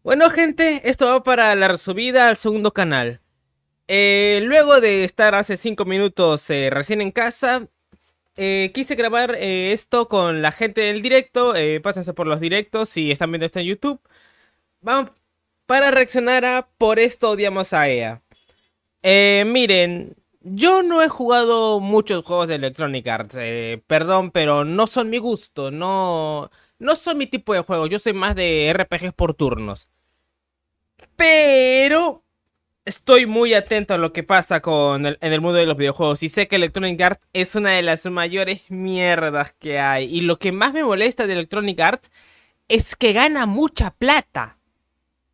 Bueno, gente, esto va para la resubida al segundo canal. Luego de estar hace 5 minutos recién en casa, quise grabar esto con la gente del directo. Pásense por los directos si están viendo esto en YouTube. Vamos para reaccionar a Por esto odiamos a EA. Miren, yo no he jugado muchos juegos de Electronic Arts. Perdón, pero no son mi gusto. No son mi tipo de juego. Yo soy más de RPGs por turnos. Pero estoy muy atento a lo que pasa en el mundo de los videojuegos. Y sé que Electronic Arts es una de las mayores mierdas que hay. Y lo que más me molesta de Electronic Arts es que gana mucha plata.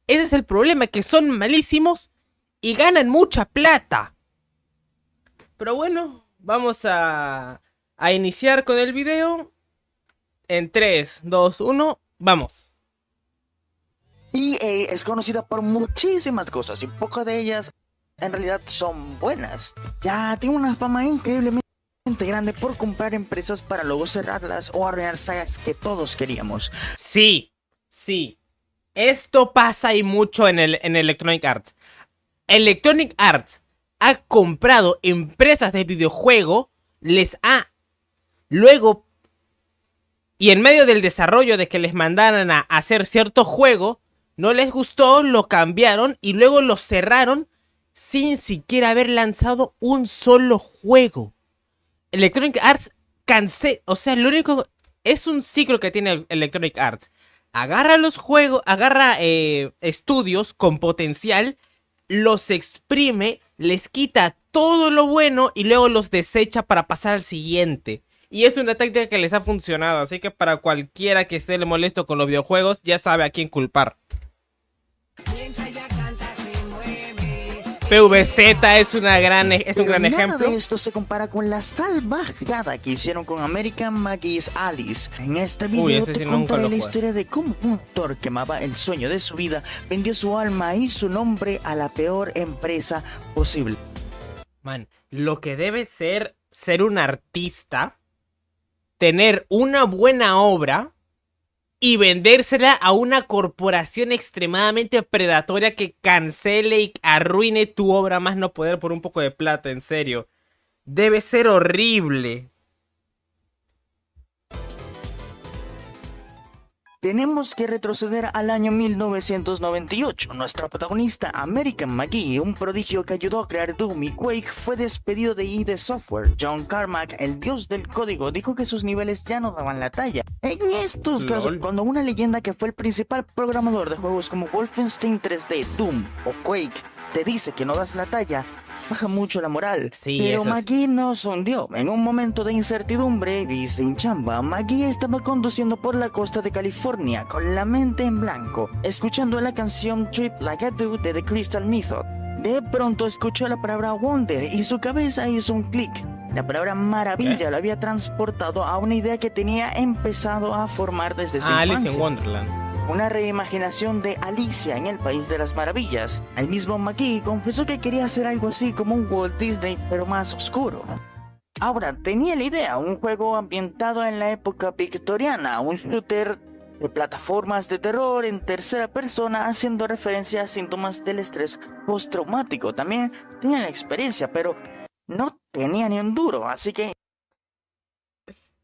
Ese es el problema, que son malísimos y ganan mucha plata. Pero bueno, vamos a iniciar con el video. En 3, 2, 1, vamos. EA es conocida por muchísimas cosas y pocas de ellas en realidad son buenas. Ya tiene una fama increíblemente grande por comprar empresas para luego cerrarlas o arruinar sagas que todos queríamos. Sí, sí. Esto pasa y mucho en Electronic Arts. Electronic Arts ha comprado empresas de videojuego, les ha luego, y en medio del desarrollo de que les mandaran a hacer cierto juego, no les gustó, lo cambiaron y luego lo cerraron sin siquiera haber lanzado un solo juego. Electronic Arts o sea, lo único es un ciclo que tiene Electronic Arts. Agarra los juegos, agarra estudios con potencial, los exprime, les quita todo lo bueno y luego los desecha para pasar al siguiente. Y es una táctica que les ha funcionado, así que para cualquiera que esté molesto con los videojuegos, ya sabe a quién culpar. PVZ es un gran ejemplo. Nada de esto se compara con la salvajada que hicieron con American McGee's Alice. En este video te contaré la historia de cómo un actor que amaba el sueño de su vida vendió su alma y su nombre a la peor empresa posible. Man, lo que debe ser un artista, tener una buena obra y vendérsela a una corporación extremadamente predatoria que cancele y arruine tu obra más no poder por un poco de plata, en serio. Debe ser horrible. Tenemos que retroceder al año 1998. Nuestra protagonista, American McGee, un prodigio que ayudó a crear Doom y Quake, fue despedido de ID Software. John Carmack, el dios del código, dijo que sus niveles ya no daban la talla. En estos casos, cuando una leyenda que fue el principal programador de juegos como Wolfenstein 3D, Doom o Quake te dice que no das la talla, baja mucho la moral. Sí, pero McGee no se hundió. En un momento de incertidumbre y sin chamba, McGee estaba conduciendo por la costa de California con la mente en blanco, escuchando la canción Trip Like I Do de The Crystal Method. De pronto escuchó la palabra Wonder y su cabeza hizo un clic. La palabra maravilla lo había transportado a una idea que tenía empezado a formar desde su infancia. Alice in Wonderland. Una reimaginación de Alicia en el País de las Maravillas. El mismo McGee confesó que quería hacer algo así como un Walt Disney, pero más oscuro. Ahora, tenía la idea, un juego ambientado en la época victoriana, un shooter de plataformas de terror en tercera persona, haciendo referencia a síntomas del estrés postraumático. También tenía la experiencia, pero no tenía ni un duro, así que...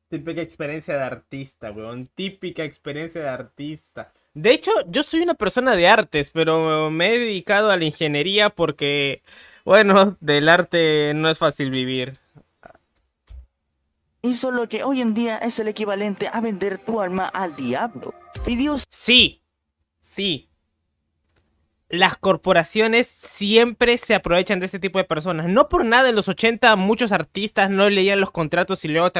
Típica experiencia de artista, weón. Típica experiencia de artista. De hecho, yo soy una persona de artes, pero me he dedicado a la ingeniería porque, bueno, del arte no es fácil vivir. Hizo lo que hoy en día es el equivalente a vender tu alma al diablo. Pidió... Sí, sí. Las corporaciones siempre se aprovechan de este tipo de personas. No por nada en los 80 muchos artistas no leían los contratos y luego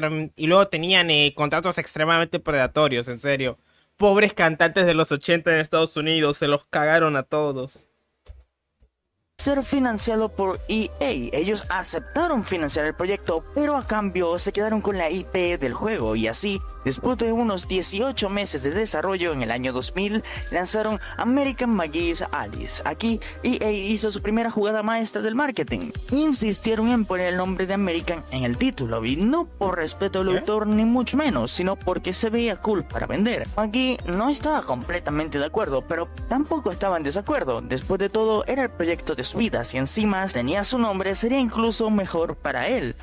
tenían contratos extremadamente predatorios, en serio. Pobres cantantes de los 80 en Estados Unidos, se los cagaron a todos. Ser financiado por EA. Ellos aceptaron financiar el proyecto, pero a cambio se quedaron con la IP del juego y así Después de unos 18 meses de desarrollo en el año 2000, lanzaron American McGee's Alice. Aquí EA hizo su primera jugada maestra del marketing. Insistieron en poner el nombre de American en el título, y no por respeto al autor ni mucho menos, sino porque se veía cool para vender. McGee no estaba completamente de acuerdo, pero tampoco estaba en desacuerdo. Después de todo, era el proyecto de su vida, si encima tenía su nombre, sería incluso mejor para él.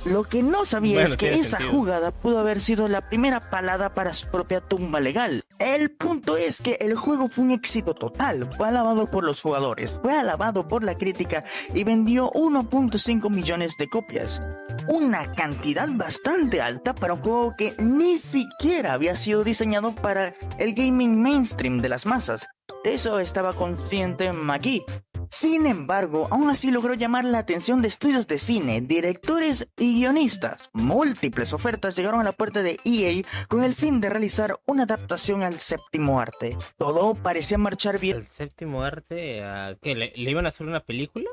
Lo que no sabía es que esa jugada pudo haber sido la primera palada para su propia tumba legal. El punto es que el juego fue un éxito total, fue alabado por los jugadores, fue alabado por la crítica y vendió 1.5 millones de copias. Una cantidad bastante alta para un juego que ni siquiera había sido diseñado para el gaming mainstream de las masas. De eso estaba consciente McGee. Sin embargo, aún así logró llamar la atención de estudios de cine, directores y guionistas. Múltiples ofertas llegaron a la puerta de EA con el fin de realizar una adaptación al séptimo arte. Todo parecía marchar bien. ¿El séptimo arte? ¿Qué? ¿Le iban a hacer una película?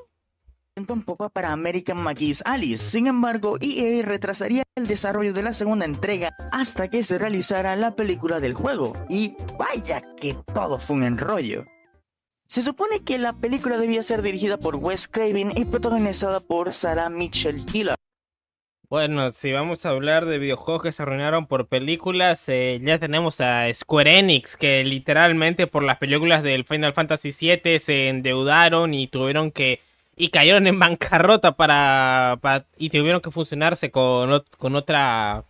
Un poco para American McGee's Alice. Sin embargo, EA retrasaría el desarrollo de la segunda entrega hasta que se realizara la película del juego. Y vaya que todo fue un enrollo. Se supone que la película debía ser dirigida por Wes Craven y protagonizada por Sarah Michelle Gellar. Bueno, si vamos a hablar de videojuegos que se arruinaron por películas, ya tenemos a Square Enix, que literalmente por las películas del Final Fantasy VII se endeudaron y tuvieron que... y cayeron en bancarrota y tuvieron que fusionarse con otro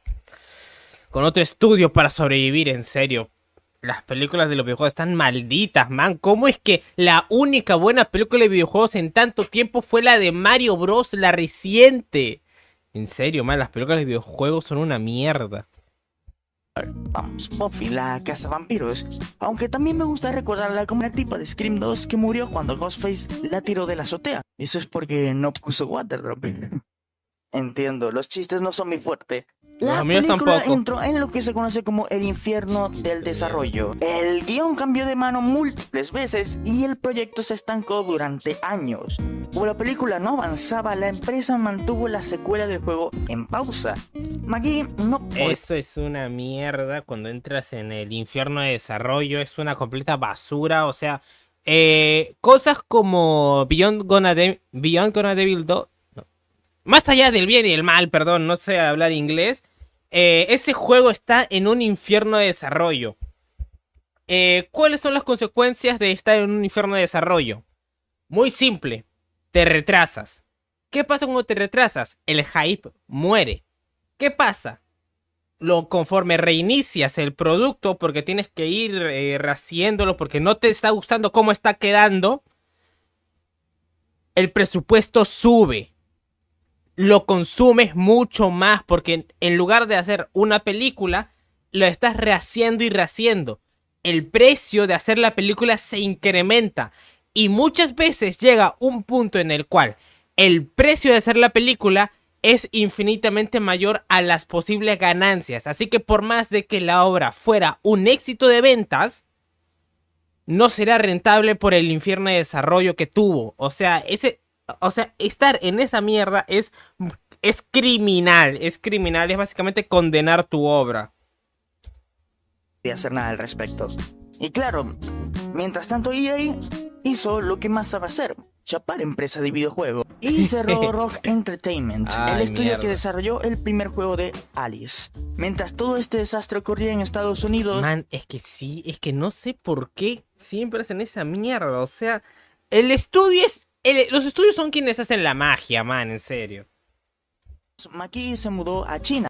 estudio para sobrevivir, en serio. Las películas de los videojuegos están malditas, man. ¿Cómo es que la única buena película de videojuegos en tanto tiempo fue la de Mario Bros, la reciente? En serio, man, las películas de videojuegos son una mierda. Vamos, Buffy, la cazavampiros. Aunque también me gusta recordarla como la tipa de Scream 2 que murió cuando Ghostface la tiró de la azotea. Eso es porque no puso waterdrop. Entiendo, los chistes no son mi fuerte. La película entró en lo que se conoce como el infierno del desarrollo. El guión cambió de mano múltiples veces y el proyecto se estancó durante años. Como la película no avanzaba, la empresa mantuvo la secuela del juego en pausa. McGee no puede... Eso es una mierda. Cuando entras en el infierno de desarrollo es una completa basura. O sea, cosas como Beyond Gonna Devil 2... Más allá del bien y el mal, perdón, no sé hablar inglés. Ese juego está en un infierno de desarrollo. ¿Cuáles son las consecuencias de estar en un infierno de desarrollo? Muy simple. Te retrasas. ¿Qué pasa cuando te retrasas? El hype muere. ¿Qué pasa? Conforme reinicias el producto, porque tienes que ir rehaciéndolo, porque no te está gustando cómo está quedando, el presupuesto sube. Lo consumes mucho más porque en lugar de hacer una película, lo estás rehaciendo y rehaciendo. El precio de hacer la película se incrementa y muchas veces llega un punto en el cual el precio de hacer la película es infinitamente mayor a las posibles ganancias. Así que por más de que la obra fuera un éxito de ventas, no será rentable por el infierno de desarrollo que tuvo. O sea, estar en esa mierda es criminal. Es criminal, es básicamente condenar tu obra. De hacer nada al respecto. Y claro, mientras tanto EA hizo lo que más sabe hacer: chapar empresa de videojuegos. Y cerró Rogue Entertainment, el estudio que desarrolló el primer juego de Alice. Mientras todo este desastre ocurría en Estados Unidos... Man, es que sí, es que no sé por qué siempre hacen esa mierda. O sea, el estudio es... los estudios son quienes hacen la magia, man, en serio. McGee se mudó a China.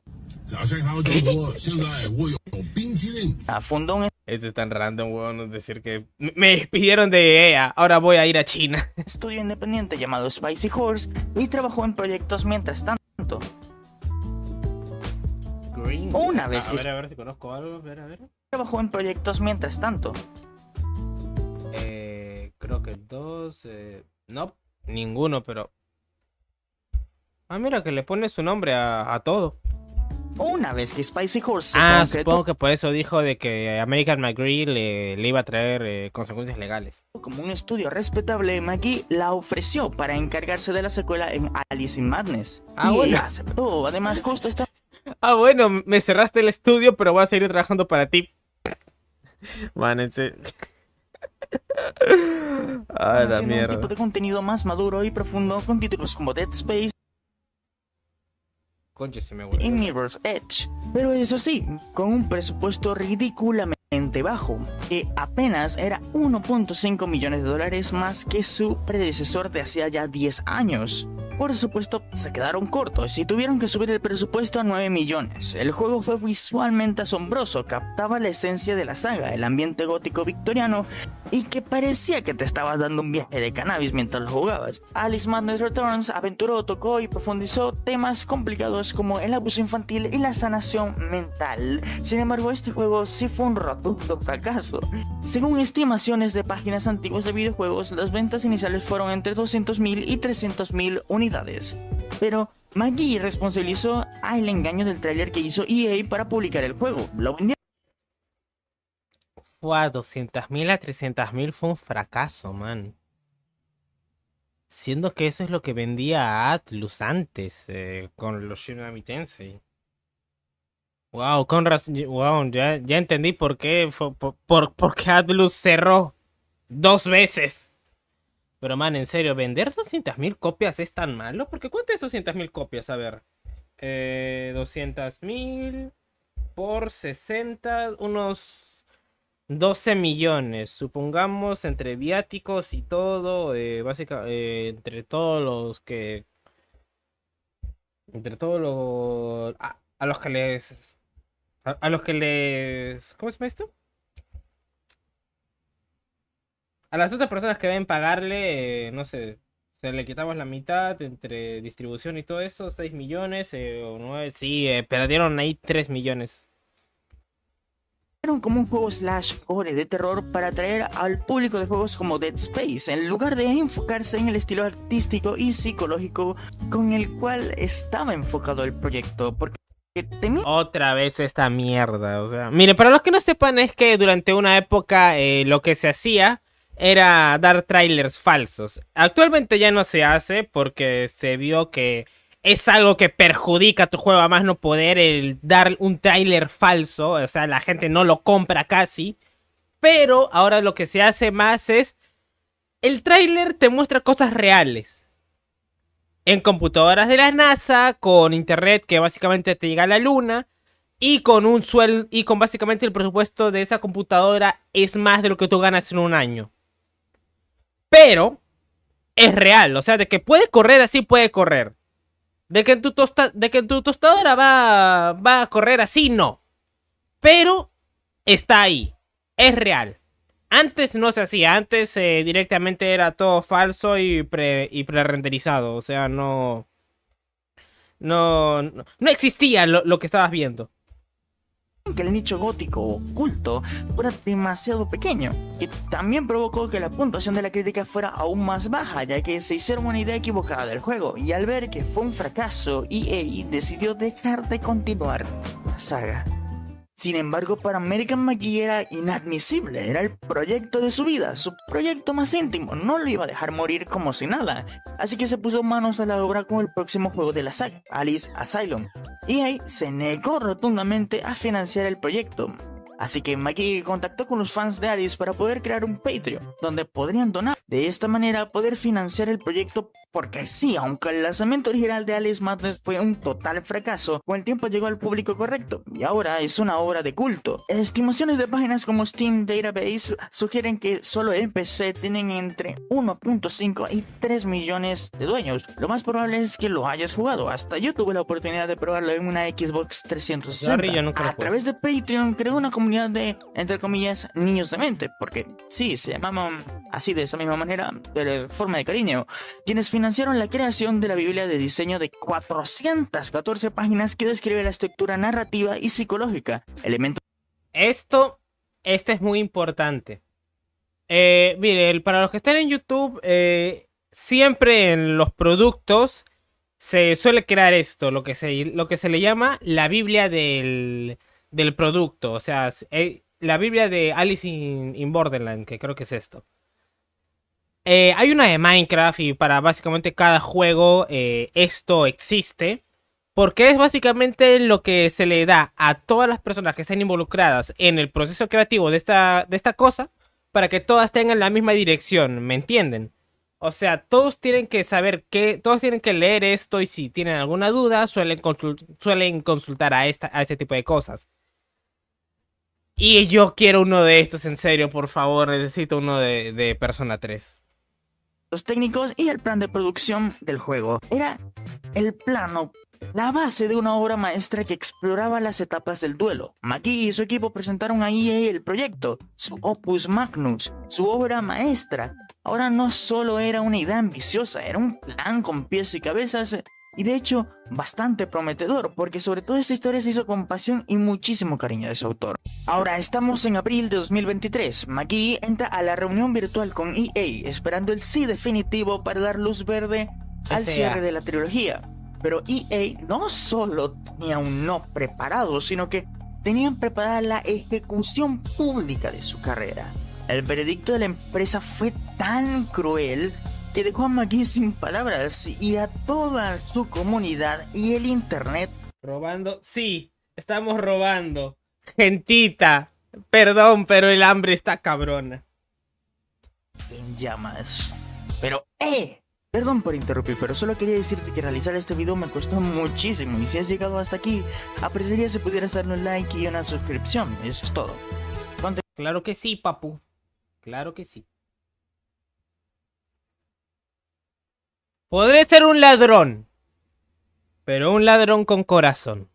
Fundó un Eso es tan random, weón, decir que me despidieron de EA, ahora voy a ir a China. estudio independiente llamado Spicy Horse y trabajó en proyectos mientras tanto. Una vez que... A ver si conozco algo, a ver. Trabajó en proyectos mientras tanto. Creo que dos... No, ninguno, pero... Ah, mira, que le pone su nombre a todo. Una vez que Spicy Horse se concretó, supongo que por eso dijo de que American McGee le iba a traer consecuencias legales. Como un estudio respetable, McGee la ofreció para encargarse de la secuela en Alice in Madness. Y bueno. aceptó. Además, justo esta... Ah, bueno, me cerraste el estudio, pero voy a seguir trabajando para ti. Man, en serio. Ah, la haciendo un tipo mierda. de contenido más maduro y profundo con títulos como Dead Space Conche, se me y volvió loco. Mirror's Edge. Pero eso sí, con un presupuesto ridículamente bajo, que apenas era 1.5 millones de dólares más que su predecesor de hacía ya 10 años. Por supuesto, se quedaron cortos y tuvieron que subir el presupuesto a 9 millones. El juego fue visualmente asombroso, captaba la esencia de la saga, el ambiente gótico victoriano y que parecía que te estabas dando un viaje de cannabis mientras lo jugabas. Alice Madness Returns aventuró, tocó y profundizó temas complicados como el abuso infantil y la sanación mental. Sin embargo, este juego sí fue un rotundo fracaso. Según estimaciones de páginas antiguas de videojuegos, las ventas iniciales fueron entre 200.000 y 300.000 unidades. Pero McGee responsabilizó al engaño del tráiler que hizo EA para publicar el juego. Lo vendieron Fue a 200.000 a 300.000, fue un fracaso, man. Siendo que eso es lo que vendía Atlus antes, con los Shin Megami Tensei. Wow, con razón, wow, ya entendí por qué, por qué Atlus cerró 2 veces. Pero man, en serio, ¿vender 200.000 copias es tan malo? Porque ¿cuánto es 200.000 copias? A ver. 200.000 por 60, unos 12 millones. Supongamos entre viáticos y todo, básicamente, entre todos los que... Entre todos los... A los que les... A los que les... ¿Cómo se llama esto? A las otras personas que deben pagarle, no sé, se le quitamos la mitad entre distribución y todo eso, 6 millones o 9, sí, perdieron ahí 3 millones. como un juego slash core de terror para atraer al público de juegos como Dead Space, en lugar de enfocarse en el estilo artístico y psicológico con el cual estaba enfocado el proyecto, porque temía Otra vez esta mierda, o sea, mire, para los que no sepan es que durante una época lo que se hacía era dar trailers falsos. Actualmente ya no se hace porque se vio que es algo que perjudica a tu juego a más no poder el dar un trailer falso, o sea, la gente no lo compra casi, pero ahora lo que se hace más es el trailer te muestra cosas reales. En computadoras de la NASA, con internet que básicamente te llega a la luna, y con un sueldo, y con básicamente el presupuesto de esa computadora es más de lo que tú ganas en un año. Pero es real, o sea, de que puede correr así, puede correr. De que tu tostadora va a correr así, no. Pero está ahí, es real. Antes no se hacía, antes directamente era todo falso y pre-renderizado, o sea, no existía lo que estabas viendo. que el nicho gótico oculto fuera demasiado pequeño, y también provocó que la puntuación de la crítica fuera aún más baja, ya que se hicieron una idea equivocada del juego, y al ver que fue un fracaso, EA decidió dejar de continuar la saga. Sin embargo, para American McGee era inadmisible, era el proyecto de su vida, su proyecto más íntimo, no lo iba a dejar morir como si nada, así que se puso manos a la obra con el próximo juego de la saga, Alice Asylum. EA se negó rotundamente a financiar el proyecto, así que McGee contactó con los fans de Alice para poder crear un Patreon, donde podrían donar. De esta manera poder financiar el proyecto, porque sí, aunque el lanzamiento original de Alice Madness fue un total fracaso, con el tiempo llegó al público correcto, y ahora es una obra de culto. Estimaciones de páginas como Steam Database sugieren que solo en PC tienen entre 1.5 y 3 millones de dueños. Lo más probable es que lo hayas jugado, hasta yo tuve la oportunidad de probarlo en una Xbox 360. A través de Patreon creó una comunidad de, entre comillas, niños de mente, porque sí, se llamaban así de esa misma manera, de forma de cariño, quienes financiaron la creación de la Biblia de diseño de 414 páginas que describe la estructura narrativa y psicológica, elementos... Esto es muy importante. Mire, para los que están en YouTube, siempre en los productos se suele crear esto, lo que se le llama la Biblia del producto. O sea, la Biblia de Alice in Borderland, que creo que es esto. Hay una de Minecraft y para básicamente cada juego esto existe. Porque es básicamente lo que se le da a todas las personas que están involucradas en el proceso creativo de esta cosa para que todas tengan la misma dirección, ¿me entienden? O sea, todos tienen que saber que, todos tienen que leer esto y si tienen alguna duda suelen consultar a este tipo de cosas. Y yo quiero uno de estos, en serio, por favor, necesito uno de Persona 3. Los técnicos y el plan de producción del juego. Era el plano, la base de una obra maestra que exploraba las etapas del duelo. McGee y su equipo presentaron a EA el proyecto, su opus magnus, su obra maestra. Ahora no solo era una idea ambiciosa, era un plan con pies y cabezas y de hecho bastante prometedor, porque sobre todo esta historia se hizo con pasión y muchísimo cariño de su autor. Ahora estamos en abril de 2023, McGee entra a la reunión virtual con EA esperando el sí definitivo para dar luz verde al cierre de la trilogía. Pero EA no solo tenía un no preparado, sino que tenían preparada la ejecución pública de su carrera. El veredicto de la empresa fue tan cruel que dejó a McGee sin palabras y a toda su comunidad y el internet. ¿Robando? Sí, estamos robando. Gentita, perdón, pero el hambre está cabrona. En llamas. Pero, perdón por interrumpir, pero solo quería decirte que realizar este video me costó muchísimo. Y si has llegado hasta aquí, apreciaría si pudieras darle un like y una suscripción. Eso es todo. Claro que sí, papu. Claro que sí. Podré ser un ladrón, pero un ladrón con corazón.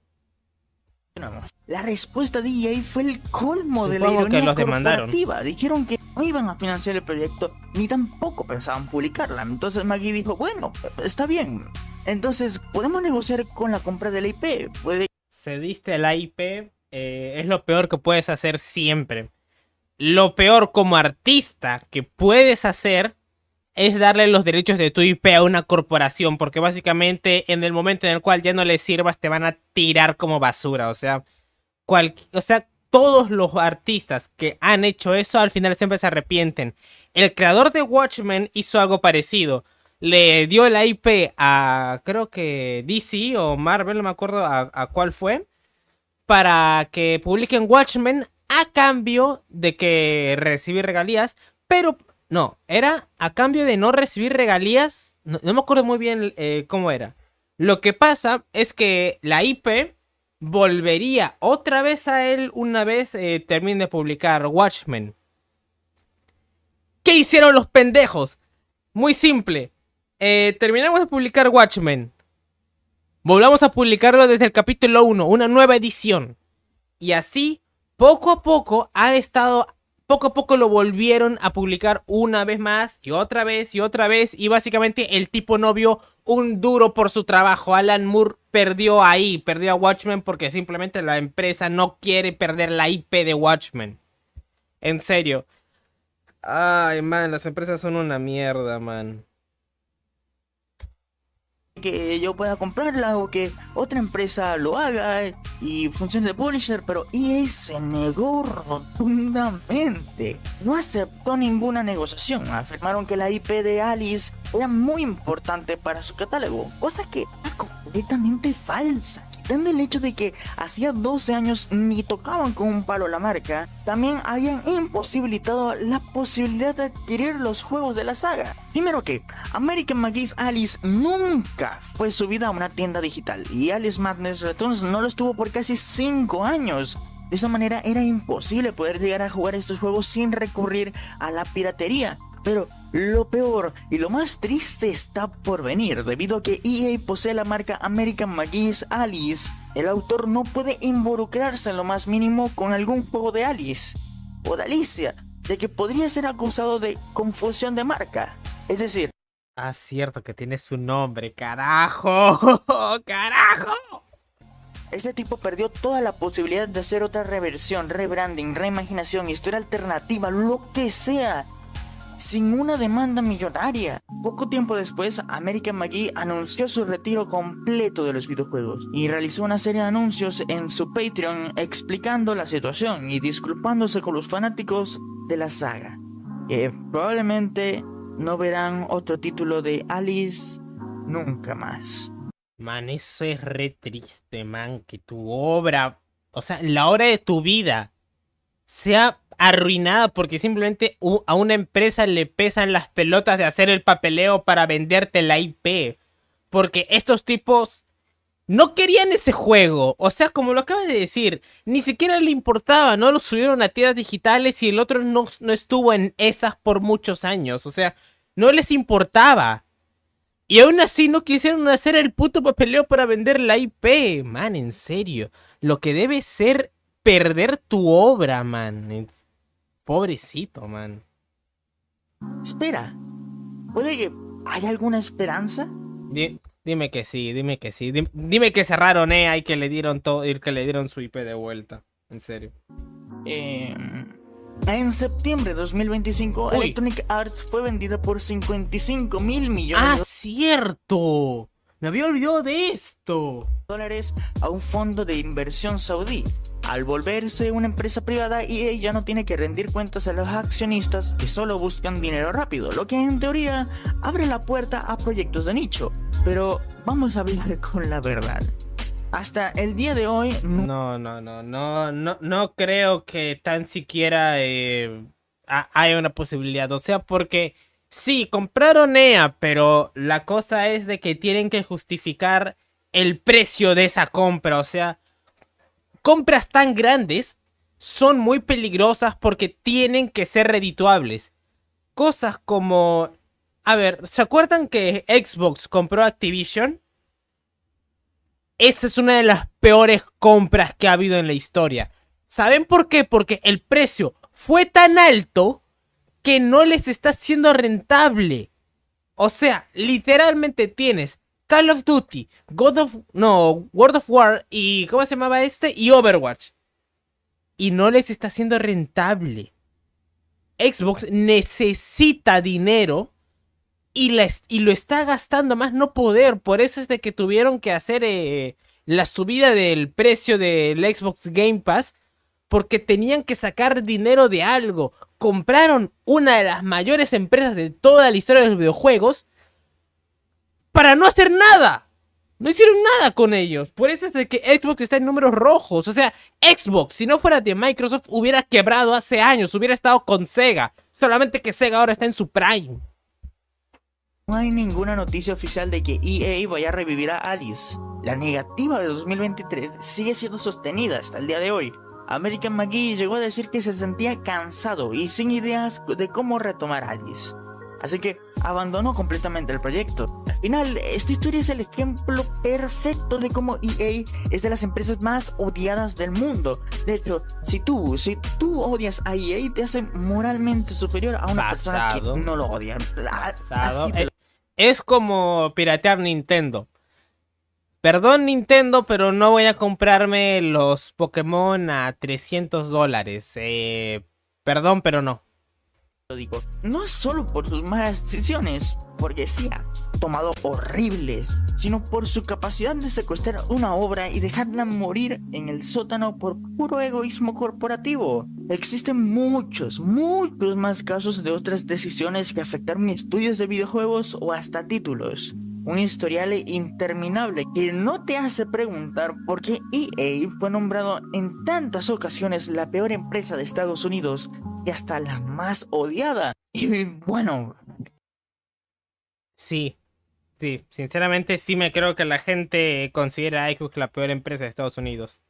La respuesta de EA fue el colmo de la Supongo que ironía los demandaron. corporativa. Dijeron que no iban a financiar el proyecto ni tampoco pensaban publicarla. Entonces McGee dijo, bueno, está bien. Entonces, ¿podemos negociar con la compra de la IP? Cediste a la IP, es lo peor que puedes hacer siempre. Lo peor como artista que puedes hacer es darle los derechos de tu IP a una corporación, porque básicamente en el momento en el cual ya no les sirvas te van a tirar como basura. O sea, todos los artistas que han hecho eso al final siempre se arrepienten. El creador de Watchmen hizo algo parecido. Le dio la IP a, creo que DC o Marvel, no me acuerdo a cuál fue, para que publiquen Watchmen a cambio de que recibir regalías, pero no, era a cambio de no recibir regalías. No me acuerdo muy bien cómo era. Lo que pasa es que la IP volvería otra vez a él una vez termine de publicar Watchmen. ¿Qué hicieron los pendejos? Muy simple. Terminamos de publicar Watchmen. Volvamos a publicarlo desde el capítulo 1, una nueva edición. Y así, poco a poco, poco a poco lo volvieron a publicar una vez más y otra vez y otra vez. Y básicamente el tipo no vio un duro por su trabajo. Alan Moore perdió a Watchmen porque simplemente la empresa no quiere perder la IP de Watchmen. En serio. Ay, man, las empresas son una mierda, man. Que yo pueda comprarla o que otra empresa lo haga y funcione de publisher, pero EA se negó rotundamente. No aceptó ninguna negociación. Afirmaron que la IP de Alice era muy importante para su catálogo, cosa que era completamente falsa. Quitando el hecho de que hacía 12 años ni tocaban con un palo la marca, también habían imposibilitado la posibilidad de adquirir los juegos de la saga. Primero que American McGee's Alice nunca fue subida a una tienda digital y Alice Madness Returns no lo estuvo por casi 5 años. De esa manera era imposible poder llegar a jugar estos juegos sin recurrir a la piratería. Pero lo peor y lo más triste está por venir. Debido a que EA posee la marca American McGee's Alice, el autor no puede involucrarse en lo más mínimo con algún juego de Alice o de Alicia, ya que podría ser acusado de confusión de marca. Es decir, ah, cierto que tiene su nombre, carajo. ¡Carajo! este tipo perdió toda la posibilidad de hacer otra reversión, rebranding, reimaginación, historia alternativa, lo que sea, sin una demanda millonaria. Poco tiempo después, American McGee anunció su retiro completo de los videojuegos y realizó una serie de anuncios en su Patreon explicando la situación y disculpándose con los fanáticos de la saga, que probablemente no verán otro título de Alice nunca más. Man, eso es re triste, man, que tu obra, o sea, la obra de tu vida sea arruinada porque simplemente a una empresa le pesan las pelotas de hacer el papeleo para venderte la IP. Porque estos tipos no querían ese juego. O sea, como lo acabas de decir, ni siquiera le importaba, no lo subieron a tiendas digitales y el otro no estuvo en esas por muchos años. O sea, no les importaba. Y aún así no quisieron hacer el puto papeleo para vender la IP. Man, en serio. Lo que debe ser perder tu obra, man. Pobrecito, man. Espera, ¿puede que haya alguna esperanza? Dime que sí, dime que sí. Dime que cerraron EA y que le dieron todo, y que le dieron su IP de vuelta. En serio. Eh, en septiembre de 2025, Uy. Electronic Arts fue vendida por 55 mil millones ¡Ah, de cierto! Me había olvidado de esto. dólares a un fondo de inversión saudí. Al volverse una empresa privada, EA ya no tiene que rendir cuentas a los accionistas que solo buscan dinero rápido, lo que en teoría abre la puerta a proyectos de nicho. Pero vamos a hablar con la verdad. Hasta el día de hoy No creo que tan siquiera haya una posibilidad. O sea, porque sí, compraron EA, pero la cosa es de que tienen que justificar el precio de esa compra. O sea, compras tan grandes son muy peligrosas porque tienen que ser redituables. Cosas como... A ver, ¿se acuerdan que Xbox compró Activision? Esa es una de las peores compras que ha habido en la historia. ¿Saben por qué? Porque el precio fue tan alto que no les está siendo rentable. O sea, literalmente tienes Call of Duty, World of War y ¿cómo se llamaba este? Y Overwatch. Y no les está siendo rentable. Xbox necesita dinero y lo está gastando más no poder. Por eso es de que tuvieron que hacer la subida del precio del Xbox Game Pass. Porque tenían que sacar dinero de algo. Compraron una de las mayores empresas de toda la historia de los videojuegos para no hacer nada. No hicieron nada con ellos. Por eso es de que Xbox está en números rojos. O sea, Xbox, si no fuera de Microsoft, hubiera quebrado hace años. Hubiera estado con Sega. Solamente que Sega ahora está en su prime. no hay ninguna noticia oficial de que EA vaya a revivir a Alice. La negativa de 2023 sigue siendo sostenida hasta el día de hoy. American McGee llegó a decir que se sentía cansado y sin ideas de cómo retomar a Alice. Así que abandonó completamente el proyecto. Al final, esta historia es el ejemplo perfecto de cómo EA es de las empresas más odiadas del mundo. De hecho, si tú odias a EA, te hace moralmente superior a una persona que no lo odia. Así te lo... Es como piratear Nintendo. Perdón Nintendo, pero no voy a comprarme los Pokémon a $300. Perdón, pero no. digo. No solo por sus malas decisiones, porque sí ha tomado horribles, sino por su capacidad de secuestrar una obra y dejarla morir en el sótano por puro egoísmo corporativo. Existen muchos más casos de otras decisiones que afectaron estudios de videojuegos o hasta títulos. Un historial interminable que no te hace preguntar por qué EA fue nombrado en tantas ocasiones la peor empresa de Estados Unidos y hasta la más odiada. Y bueno... Sí, sinceramente sí me creo que la gente considera a Xbox la peor empresa de Estados Unidos.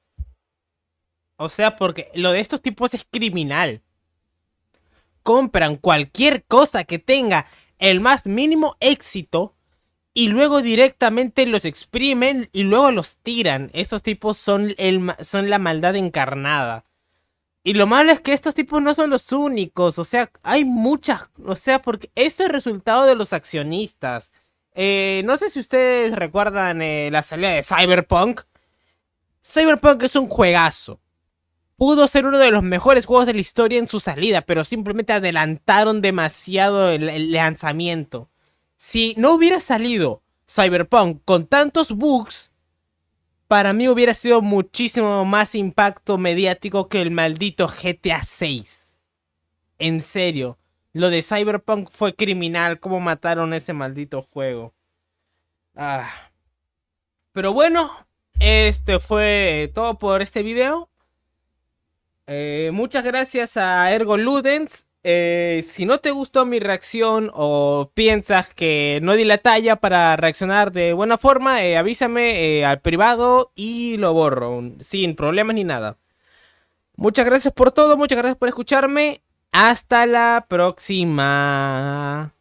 O sea, porque lo de estos tipos es criminal. Compran cualquier cosa que tenga el más mínimo éxito y luego directamente los exprimen y luego los tiran. Esos tipos son la maldad encarnada. Y lo malo es que estos tipos no son los únicos. O sea, hay muchas... O sea, porque esto es resultado de los accionistas. No sé si ustedes recuerdan la salida de Cyberpunk. Cyberpunk es un juegazo. Pudo ser uno de los mejores juegos de la historia en su salida, pero simplemente adelantaron demasiado el lanzamiento. Si no hubiera salido Cyberpunk con tantos bugs, para mí hubiera sido muchísimo más impacto mediático que el maldito GTA 6. En serio, lo de Cyberpunk fue criminal, cómo mataron ese maldito juego. Pero bueno, este fue todo por este video. Muchas gracias a Ergo Ludens. Si no te gustó mi reacción o piensas que no di la talla para reaccionar de buena forma, avísame al privado y lo borro, sin problemas ni nada. Muchas gracias por todo, muchas gracias por escucharme. Hasta la próxima.